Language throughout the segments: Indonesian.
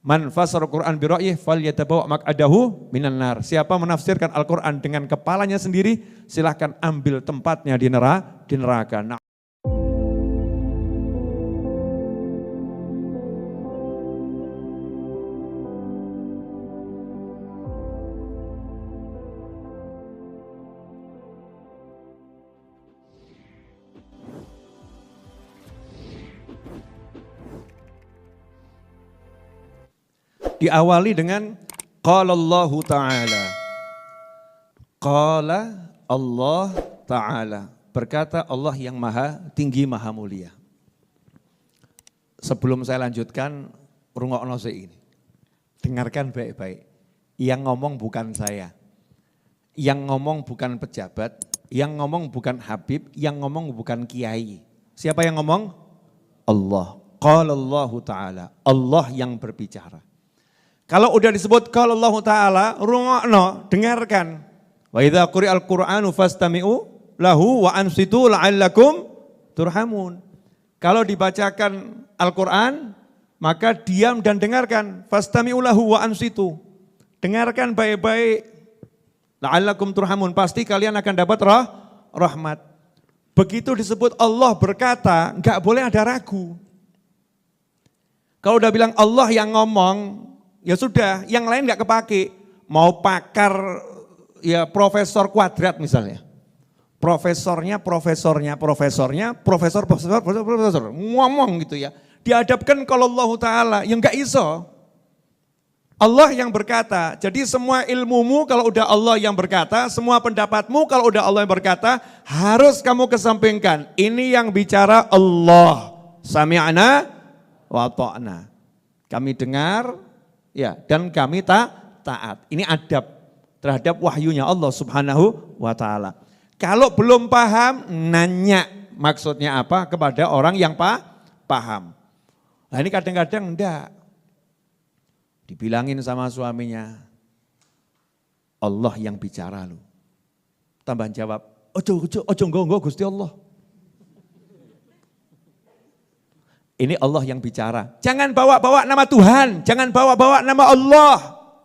Man fasara Qur'an bi ra'yih falyatabawa maq'adahu minan nar. Siapa menafsirkan Al-Qur'an dengan kepalanya sendiri, silahkan ambil tempatnya di neraka. Nah, diawali dengan qala Allah Ta'ala. Qala Allah Ta'ala. Berkata Allah yang maha tinggi, maha mulia. Sebelum saya lanjutkan, rungokno ini. Dengarkan baik-baik. Yang ngomong bukan saya. Yang ngomong bukan pejabat. Yang ngomong bukan Habib. Yang ngomong bukan kiai. Siapa yang ngomong? Allah. Qala Allah Ta'ala. Allah yang berbicara. Kalau udah disebut kalau Allah Ta'ala, rungokno, dengarkan. Wa idza quri'al Qur'anu fastami'u lahu wa ansitu la'allakum turhamun. Kalau dibacakan Al-Quran, maka diam dan dengarkan. Fastami'u lahu wa ansitu. Dengarkan baik-baik. La'allakum turhamun. Pasti kalian akan dapat rahmat. Begitu disebut Allah berkata, enggak boleh ada ragu. Kalau udah bilang Allah yang ngomong, ya sudah, yang lain nggak kepake. Mau pakar, ya profesor kuadrat misalnya. Profesor, ngomong gitu ya. Dihadapkan kalau Allah Ta'ala, yang nggak iso. Allah yang berkata, jadi semua ilmumu kalau udah Allah yang berkata, semua pendapatmu kalau udah Allah yang berkata, harus kamu kesampingkan. Ini yang bicara Allah. Sami'na wa ta'na. Kami dengar, ya, dan kami taat. Ini adab terhadap wahyunya Allah Subhanahu wa Ta'ala. Kalau belum paham, nanya maksudnya apa kepada orang yang paham. Nah ini kadang-kadang enggak. Dibilangin sama suaminya, Allah yang bicara lu. Tambahan jawab, ojo nggo Gusti Allah. Ini Allah yang bicara. Jangan bawa-bawa nama Tuhan, jangan bawa-bawa nama Allah.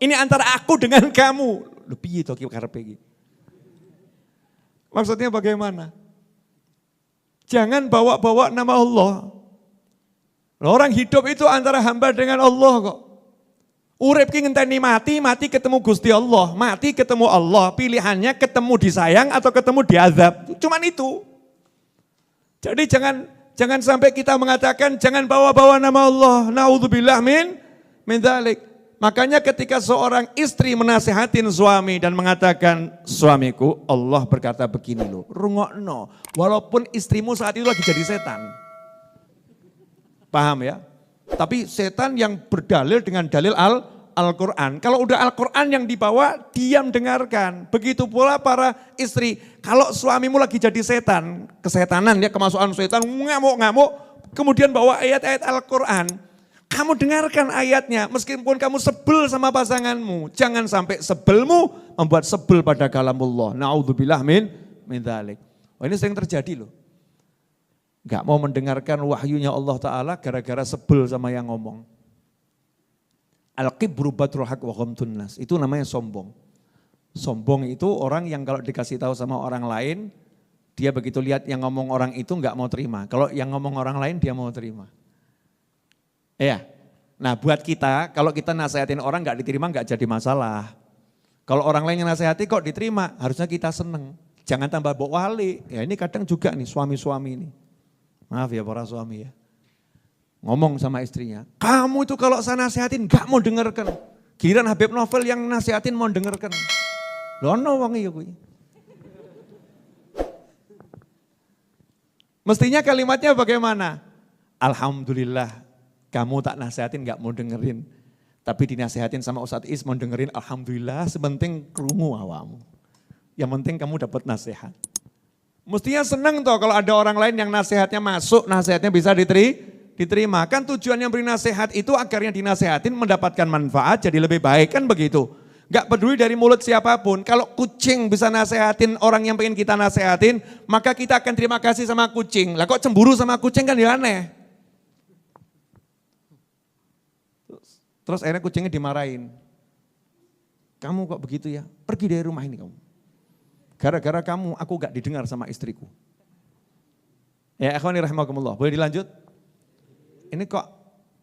Ini antara aku dengan kamu. Lebih itu karepe iki. Maksudnya bagaimana? Jangan bawa-bawa nama Allah. Orang hidup itu antara hamba dengan Allah kok. Urip ki ngenteni mati, mati ketemu Gusti Allah, mati ketemu Allah. Pilihannya ketemu disayang atau ketemu diazab. Cuman itu. Jadi jangan sampai kita mengatakan jangan bawa-bawa nama Allah. Naudzubillah min dzalik. Makanya ketika seorang istri menasihatin suami dan mengatakan, suamiku Allah berkata begini loh, rungokno. Walaupun istrimu saat itu lagi jadi setan. Paham ya? Tapi setan yang berdalil dengan dalil Al-Quran. Kalau udah Al-Quran yang dibawa, diam dengarkan. Begitu pula para istri. Kalau suamimu lagi jadi setan, kesetanan ya, kemasukan setan, ngamuk-ngamuk. Kemudian bawa ayat-ayat Al-Quran. Kamu dengarkan ayatnya, meskipun kamu sebel sama pasanganmu. Jangan sampai sebelmu membuat sebel pada kalamullah. Na'udzubillah min dzalik. Oh, ini sering terjadi loh. Gak mau mendengarkan wahyunya Allah Ta'ala gara-gara sebel sama yang ngomong. Al-kibru batrul haq wa ghamtun nas. Itu namanya sombong. Sombong itu orang yang kalau dikasih tahu sama orang lain, dia begitu lihat yang ngomong orang itu gak mau terima. Kalau yang ngomong orang lain dia mau terima. Ya, nah buat kita, kalau kita nasihatin orang gak diterima gak jadi masalah. Kalau orang lain yang nasihati kok diterima, harusnya kita seneng. Jangan tambah bok wali. Ya ini kadang juga nih suami-suami ini. Maaf ya para suami ya. Ngomong sama istrinya, kamu itu kalau saya nasihatin gak mau dengarkan. Giliran Habib Novel yang nasihatin mau dengarkan. Lono wong iya kuwi. Mestinya kalimatnya bagaimana? Alhamdulillah. Kamu tak nasihatin gak mau dengerin. Tapi dinasihatin sama Ustadz Is mau dengerin. Alhamdulillah sepenting krungu awamu. Yang penting kamu dapat nasihat. Mestinya senang toh kalau ada orang lain yang nasihatnya masuk. Nasihatnya bisa diterima. Kan tujuan yang beri nasihat itu agar yang dinasehatin mendapatkan manfaat. Jadi lebih baik kan begitu. Gak peduli dari mulut siapapun. Kalau kucing bisa nasehatin orang yang pengen kita nasehatin. Maka kita akan terima kasih sama kucing. Lah kok cemburu sama kucing kan ya aneh. Terus akhirnya kucingnya dimarahin. Kamu kok begitu ya? Pergi dari rumah ini kamu. Gara-gara kamu aku gak didengar sama istriku. Ya ikhwani rahimakumullah, boleh dilanjut? Ini kok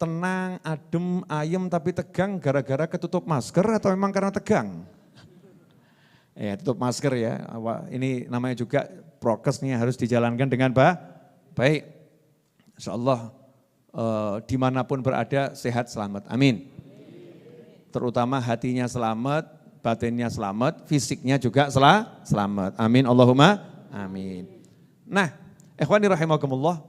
tenang, adem, ayem tapi tegang gara-gara ketutup masker atau memang karena tegang? Ya tutup masker ya, ini namanya juga prokesnya harus dijalankan dengan baik. Insyaallah dimanapun berada sehat selamat, amin. Terutama hatinya selamat, batinnya selamat, fisiknya juga selamat. Amin, Allahumma amin. Nah, ikhwani rahimakumullah,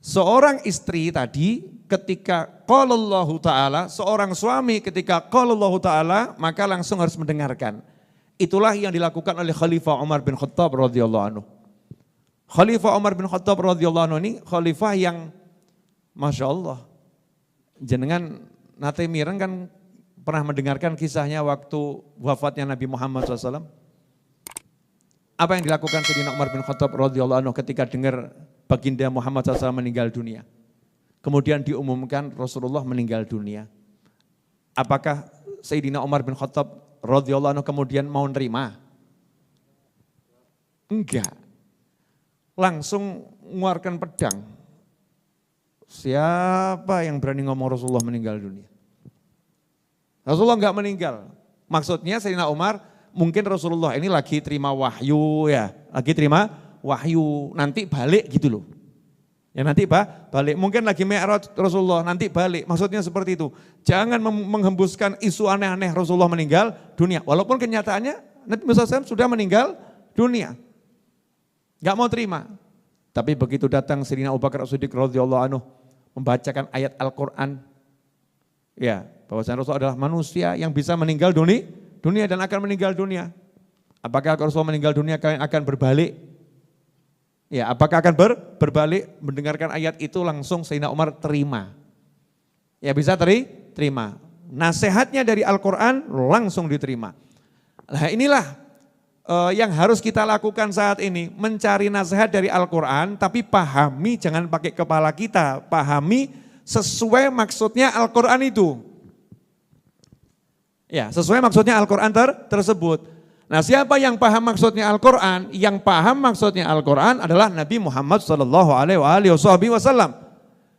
seorang istri tadi ketika qalallahu ta'ala, seorang suami ketika qalallahu ta'ala, maka langsung harus mendengarkan. Itulah yang dilakukan oleh Khalifah Umar bin Khattab radhiyallahu anhu. Khalifah Umar bin Khattab radhiyallahu anhu ini khalifah yang Masya Allah, jenengan nate mireng kan pernah mendengarkan kisahnya waktu wafatnya Nabi Muhammad SAW. Apa yang dilakukan Sayyidina Umar bin Khattab radhiyallahu anhu ketika dengar baginda Muhammad SAW meninggal dunia. Kemudian diumumkan Rasulullah meninggal dunia. Apakah Sayyidina Umar bin Khattab radhiyallahu anhu kemudian mau nerima? Enggak. Langsung mengeluarkan pedang. Siapa yang berani ngomong Rasulullah meninggal dunia? Rasulullah enggak meninggal. Maksudnya Sayyidina Umar, mungkin Rasulullah ini lagi terima wahyu ya. Lagi terima wahyu, nanti balik gitu loh. Ya nanti balik, mungkin lagi mi'raj Rasulullah, nanti balik. Maksudnya seperti itu. Jangan menghembuskan isu aneh-aneh Rasulullah meninggal dunia. Walaupun kenyataannya Nabi Muhammad SAW sudah meninggal dunia. Enggak mau terima. Tapi begitu datang Sayyidina Abu Bakar As-Siddiq radhiyallahu anhu membacakan ayat Al-Quran. Ya, bahwasanya Rasulullah adalah manusia yang bisa meninggal dunia dan akan meninggal dunia. Apakah Rasulullah meninggal dunia kalian akan berbalik? Ya, apakah akan berbalik? Mendengarkan ayat itu langsung Sayyidina Umar terima. Ya bisa terima. Nasihatnya dari Al-Quran langsung diterima. Nah inilah yang harus kita lakukan saat ini. Mencari nasihat dari Al-Quran tapi pahami, jangan pakai kepala kita. Pahami sesuai maksudnya Al-Quran itu. Ya, sesuai maksudnya Al-Quran tersebut. Nah, siapa yang paham maksudnya Al-Quran? Yang paham maksudnya Al-Quran adalah Nabi Muhammad SAW.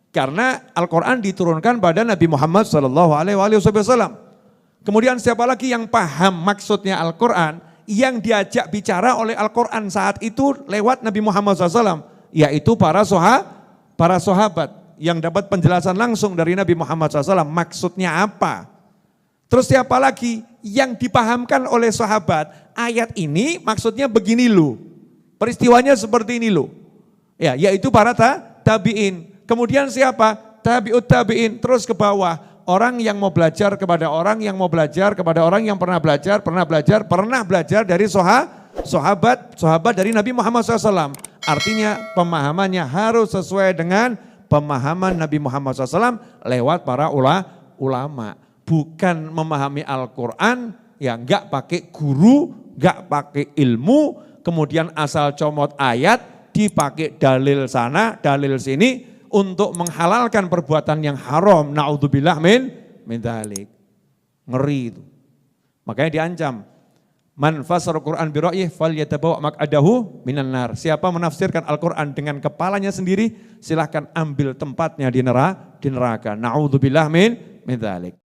Karena Al-Quran diturunkan pada Nabi Muhammad SAW. Kemudian siapa lagi yang paham maksudnya Al-Quran? Yang diajak bicara oleh Al-Quran saat itu lewat Nabi Muhammad SAW. Yaitu para sahabat yang dapat penjelasan langsung dari Nabi Muhammad SAW. Maksudnya apa? Terus siapa lagi yang dipahamkan oleh sahabat, ayat ini maksudnya begini loh, peristiwanya seperti ini loh. Ya, yaitu para tabi'in. Kemudian siapa? Tabi'ut tabi'in, terus ke bawah. Orang yang mau belajar kepada orang yang mau belajar kepada orang yang pernah belajar dari sahabat dari Nabi Muhammad SAW. Artinya pemahamannya harus sesuai dengan pemahaman Nabi Muhammad SAW lewat para ulama. Bukan memahami Al-Quran, ya enggak pakai guru, enggak pakai ilmu, kemudian asal comot ayat, dipakai dalil sana, dalil sini, untuk menghalalkan perbuatan yang haram. Na'udzubillah min dzalik. Ngeri itu. Makanya diancam. Man fasara Qur'an bi ra'yih falyatabawa maq'adahu minan nar. Siapa menafsirkan Al-Quran dengan kepalanya sendiri, silahkan ambil tempatnya di neraka. Na'udzubillah min dzalik.